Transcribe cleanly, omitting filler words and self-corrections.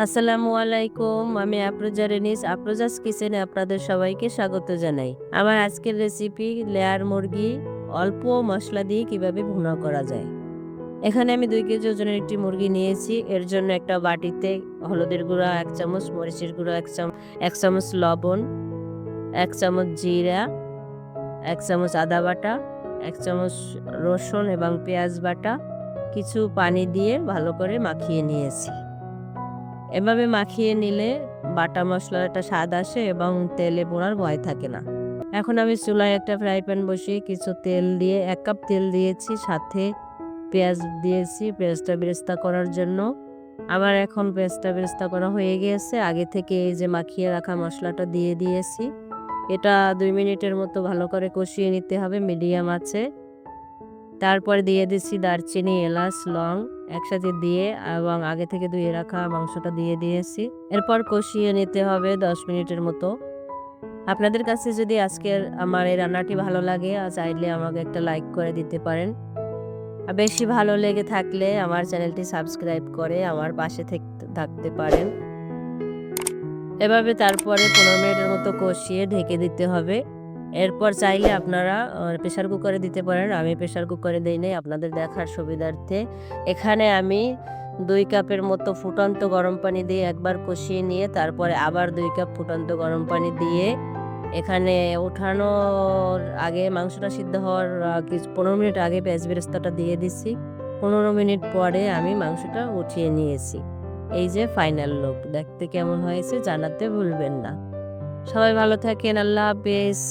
আসসালামু আলাইকুম। আমি আফরোজা রেনিস, আফরোজাস কিচেনে আপনাদের সবাইকে স্বাগত জানাই। আমার আজকের রেসিপি লেয়ার মুরগি অল্প মশলা দিয়ে কিভাবে ভুনা করা যায়। এখানে আমি 2 কেজি ওজনের একটি মুরগি নিয়েছি। এর জন্য একটা বাটিতে হলুদের গুঁড়া 1 চামচ, মরিচের গুঁড়া 1 চামচ লবণ, 1 চামচ জিরা, 1 চামচ আদা বাটা, 1 চামচ রসুন এবং পেঁয়াজ বাটা, কিছু পানি দিয়ে ভালো করে মাখিয়ে নিয়েছি। এভাবে মাখিয়ে নিলে বাটা মসলার একটা স্বাদ আসে এবং তেলে পোড়ার ভয় থাকে না। এখন আমি চুলায় একটা ফ্রাই প্যান বসিয়ে কিছু তেল দিয়ে 1 কাপ তেল দিয়েছি, সাথে পেঁয়াজ দিয়েছি পেঁয়াজটা বেরেস্তা করার জন্য। আমার এখন পেঁয়াজটা বেরেস্তা করা হয়ে গিয়েছে। আগে থেকে এই যে মাখিয়ে রাখা মশলাটা দিয়ে দিয়েছি। এটা 2 মিনিটের মতো ভালো করে কষিয়ে নিতে হবে মিডিয়াম আঁচে। তারপরে দিয়ে দিচ্ছি দারচিনি, এলাচ, লং একসাথে দিয়ে এবং আগে থেকে ধুয়ে রাখা মাংসটা দিয়ে দিয়েছি। এরপর কষিয়ে নিতে হবে 10 মিনিটের মতো। আপনাদের কাছে যদি আজকের আমার এই রান্নাটি ভালো লাগে চাইলে আমাকে একটা লাইক করে দিতে পারেন। আর বেশি ভালো লেগে থাকলে আমার চ্যানেলটি সাবস্ক্রাইব করে আমার পাশে থাকতে পারেন। এভাবে তারপরে 15 মিনিটের মতো কষিয়ে ঢেকে দিতে হবে। এরপর চাইলে আপনারা প্রেসার কুকারে দিতে পারেন। আমি প্রেসার কুকারে দেই নাই আপনাদের দেখার সুবিধার্থে। এখানে আমি 2 কাপের মতো ফুটন্ত গরম পানি দিয়ে একবার কষিয়ে নিয়ে তারপরে আবার 2 কাপ ফুটন্ত গরম পানি দিয়ে এখানে ওঠানোর আগে মাংসটা সিদ্ধ হওয়ার 15 মিনিট আগে পেঁয়াজ বেরেস্তাটা দিয়ে দিচ্ছি। 15 মিনিট পরে আমি মাংসটা উঠিয়ে নিয়েছি। এই যে ফাইনাল লুক, দেখতে কেমন হয়েছে জানাতে ভুলবেন না। সবাই ভালো থাকেন। আল্লাহ হাফেজ।